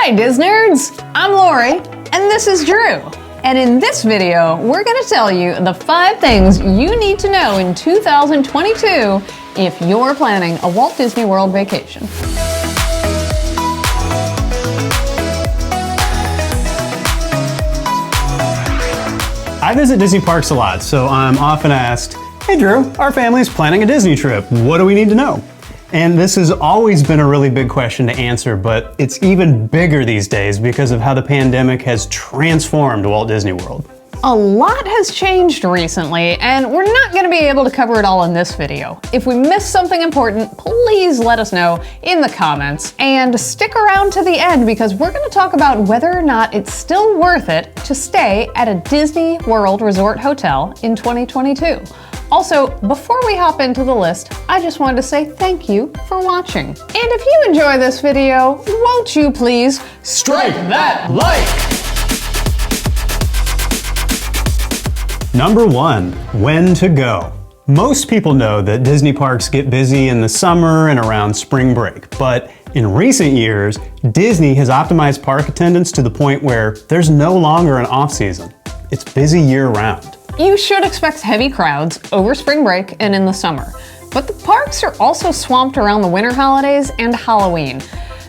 Hi Disnerds! I'm Lori, and this is Drew. And in this video, we're going to tell you the 5 things you need to know in 2022 if you're planning a Walt Disney World vacation. I visit Disney parks a lot, so I'm often asked, "Hey Drew, our family's planning a Disney trip. What do we need to know?" And this has always been a really big question to answer, but it's even bigger these days because of how the pandemic has transformed Walt Disney World. A lot has changed recently, and we're not going to be able to cover it all in this video. If we missed something important, please let us know in the comments. And stick around to the end because we're going to talk about whether or not it's still worth it to stay at a Disney World Resort hotel in 2022. Also, before we hop into the list, I just wanted to say thank you for watching. And if you enjoy this video, won't you please Strike that like! Number 1, when to go. Most people know that Disney parks get busy in the summer and around spring break, but in recent years, Disney has optimized park attendance to the point where there's no longer an off-season. It's busy year-round. You should expect heavy crowds over spring break and in the summer, but the parks are also swamped around the winter holidays and Halloween.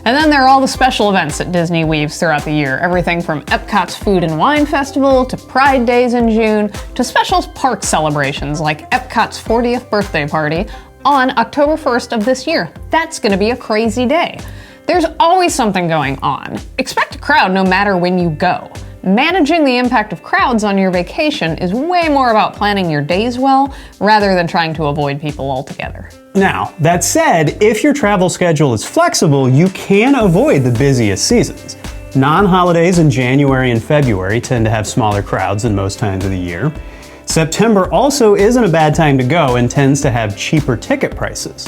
And then there are all the special events that Disney weaves throughout the year, everything from Epcot's Food and Wine Festival to Pride Days in June to special park celebrations like Epcot's 40th birthday party on October 1st of this year. That's going to be a crazy day. There's always something going on. Expect a crowd no matter when you go. Managing the impact of crowds on your vacation is way more about planning your days well rather than trying to avoid people altogether. Now, that said, if your travel schedule is flexible, you can avoid the busiest seasons. Non-holidays in January and February tend to have smaller crowds than most times of the year. September also isn't a bad time to go and tends to have cheaper ticket prices.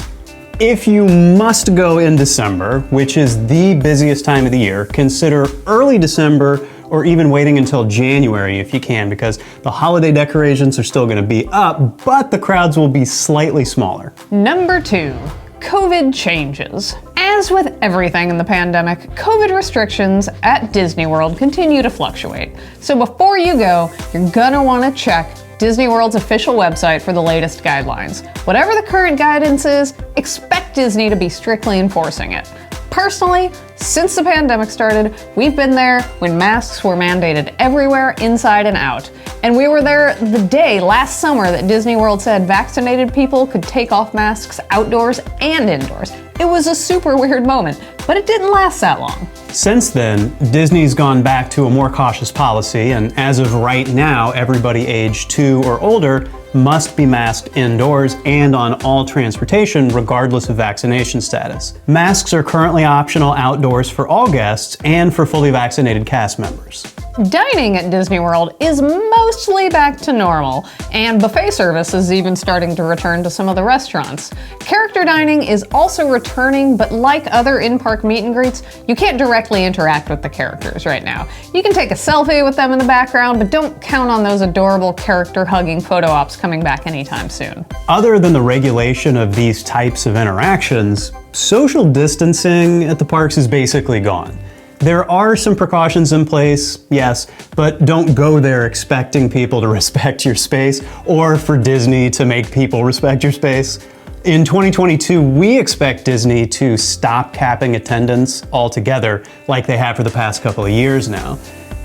If you must go in December, which is the busiest time of the year, consider early December or even waiting until January if you can, because the holiday decorations are still going to be up, but the crowds will be slightly smaller. Number 2, COVID changes. As with everything in the pandemic, COVID restrictions at Disney World continue to fluctuate. So before you go, you're gonna want to check Disney World's official website for the latest guidelines. Whatever the current guidance is, expect Disney to be strictly enforcing it. Personally, since the pandemic started, we've been there when masks were mandated everywhere, inside and out. And we were there the day last summer that Disney World said vaccinated people could take off masks outdoors and indoors. It was a super weird moment, but it didn't last that long. Since then, Disney's gone back to a more cautious policy, and as of right now, everybody aged 2 or older must be masked indoors and on all transportation regardless of vaccination status. Masks are currently optional outdoors for all guests and for fully vaccinated cast members. Dining at Disney World is mostly back to normal, and buffet service is even starting to return to some of the restaurants. Character dining is also returning, but like other in-park meet and greets, you can't directly interact with the characters right now. You can take a selfie with them in the background, but don't count on those adorable character-hugging photo ops coming back anytime soon. Other than the regulation of these types of interactions, social distancing at the parks is basically gone. There are some precautions in place, yes, but don't go there expecting people to respect your space or for Disney to make people respect your space. In 2022, we expect Disney to stop capping attendance altogether like they have for the past couple of years now.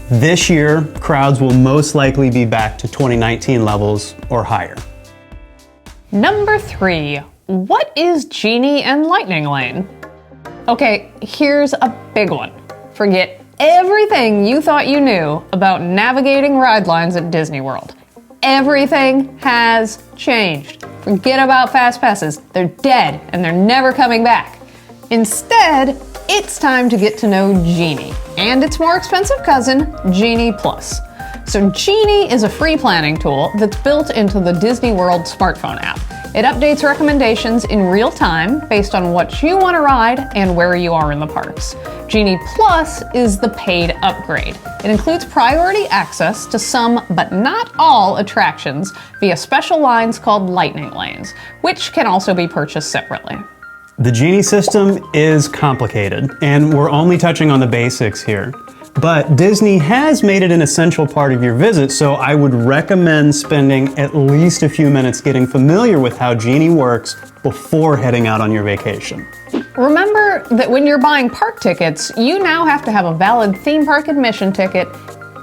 This year, crowds will most likely be back to 2019 levels or higher. Number 3, what is Genie and Lightning Lane? Okay, here's a big one. Forget everything you thought you knew about navigating ride lines at Disney World. Everything has changed. Forget about fast passes. They're dead and they're never coming back. Instead, it's time to get to know Genie and its more expensive cousin, Genie Plus. So Genie is a free planning tool that's built into the Disney World smartphone app. It updates recommendations in real time based on what you want to ride and where you are in the parks. Genie Plus is the paid upgrade. It includes priority access to some, but not all, attractions via special lines called Lightning Lanes, which can also be purchased separately. The Genie system is complicated, and we're only touching on the basics here. But Disney has made it an essential part of your visit, so I would recommend spending at least a few minutes getting familiar with how Genie works before heading out on your vacation. Remember that when you're buying park tickets, you now have to have a valid theme park admission ticket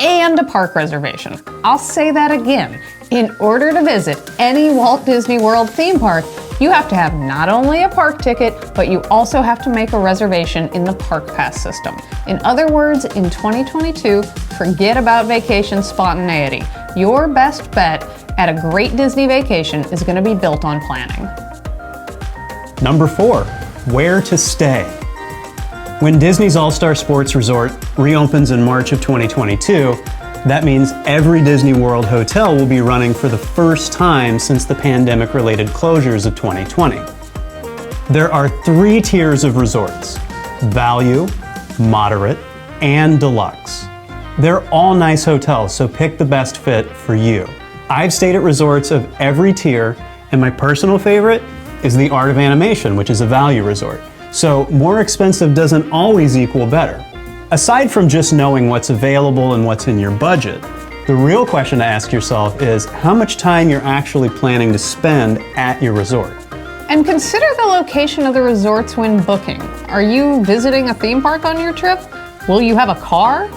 and a park reservation. I'll say that again. In order to visit any Walt Disney World theme park, you have to have not only a park ticket, but you also have to make a reservation in the Park Pass system. In other words, in 2022, forget about vacation spontaneity. Your best bet at a great Disney vacation is going to be built on planning. Number 4, where to stay. When Disney's All-Star Sports Resort reopens in March of 2022, that means every Disney World hotel will be running for the first time since the pandemic-related closures of 2020. There are 3 tiers of resorts: value, moderate, and deluxe. They're all nice hotels, so pick the best fit for you. I've stayed at resorts of every tier, and my personal favorite is the Art of Animation, which is a value resort. So more expensive doesn't always equal better. Aside from just knowing what's available and what's in your budget, the real question to ask yourself is how much time you're actually planning to spend at your resort. And consider the location of the resorts when booking. Are you visiting a theme park on your trip? Will you have a car?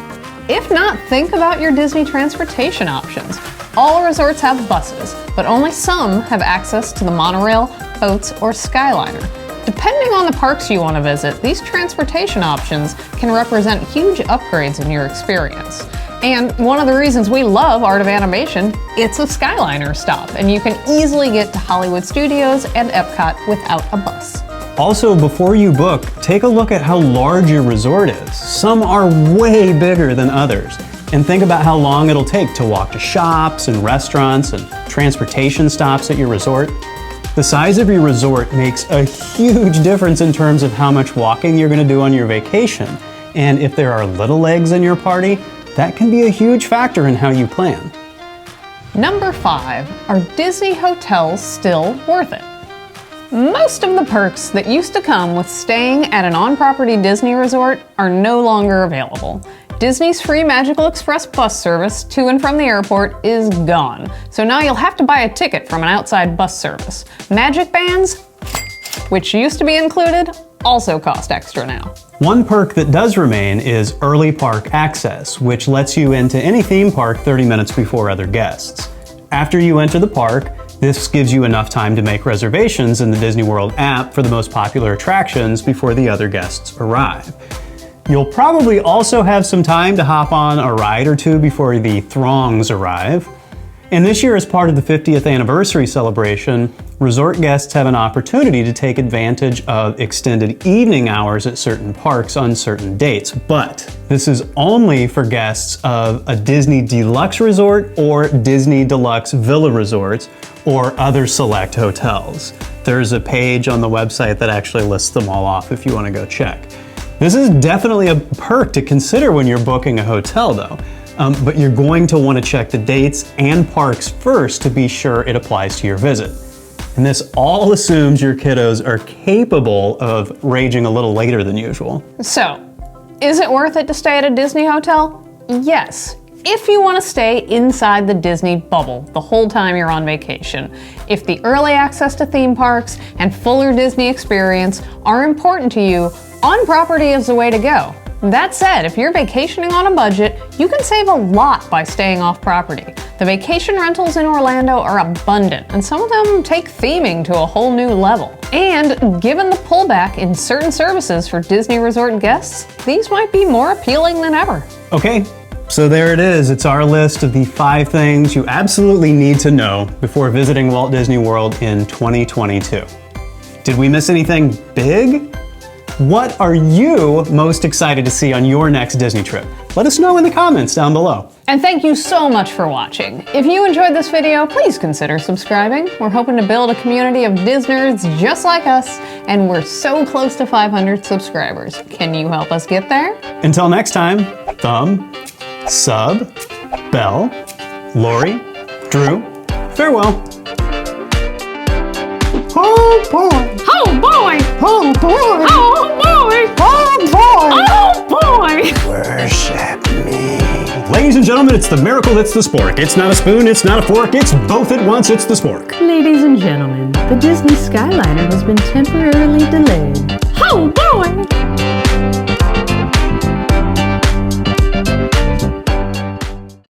If not, think about your Disney transportation options. All resorts have buses, but only some have access to the monorail, boats, or Skyliner. Depending on the parks you want to visit, these transportation options can represent huge upgrades in your experience. And one of the reasons we love Art of Animation, it's a Skyliner stop, and you can easily get to Hollywood Studios and Epcot without a bus. Also, before you book, take a look at how large your resort is. Some are way bigger than others. And think about how long it'll take to walk to shops and restaurants and transportation stops at your resort. The size of your resort makes a huge difference in terms of how much walking you're going to do on your vacation. And if there are little legs in your party, that can be a huge factor in how you plan. Number 5, are Disney hotels still worth it? Most of the perks that used to come with staying at an on-property Disney resort are no longer available. Disney's free Magical Express bus service to and from the airport is gone, so now you'll have to buy a ticket from an outside bus service. Magic bands, which used to be included, also cost extra now. One perk that does remain is early park access, which lets you into any theme park 30 minutes before other guests. After you enter the park, this gives you enough time to make reservations in the Disney World app for the most popular attractions before the other guests arrive. You'll probably also have some time to hop on a ride or two before the throngs arrive. And this year, as part of the 50th anniversary celebration, resort guests have an opportunity to take advantage of extended evening hours at certain parks on certain dates. But this is only for guests of a Disney Deluxe Resort or Disney Deluxe Villa Resorts or other select hotels. There's a page on the website that actually lists them all off if you want to go check. This is definitely a perk to consider when you're booking a hotel though, but you're going to want to check the dates and parks first to be sure it applies to your visit. And this all assumes your kiddos are capable of raging a little later than usual. So, is it worth it to stay at a Disney hotel? Yes, if you want to stay inside the Disney bubble the whole time you're on vacation. If the early access to theme parks and fuller Disney experience are important to you, on-property is the way to go. That said, if you're vacationing on a budget, you can save a lot by staying off-property. The vacation rentals in Orlando are abundant, and some of them take theming to a whole new level. And given the pullback in certain services for Disney resort guests, these might be more appealing than ever. Okay, so there it is. It's our list of the 5 things you absolutely need to know before visiting Walt Disney World in 2022. Did we miss anything big? What are you most excited to see on your next Disney trip? Let us know in the comments down below. And thank you so much for watching. If you enjoyed this video, please consider subscribing. We're hoping to build a community of Disneynerds just like us, and we're so close to 500 subscribers. Can you help us get there? Until next time, thumb, sub, bell, Lori, Drew, farewell. Oh boy! Oh boy! Oh boy! Oh boy! Oh boy! Oh boy! Worship me. Ladies and gentlemen, it's the miracle that's the spork. It's not a spoon, it's not a fork, it's both at once, it's the spork. Ladies and gentlemen, the Disney Skyliner has been temporarily delayed. Oh boy!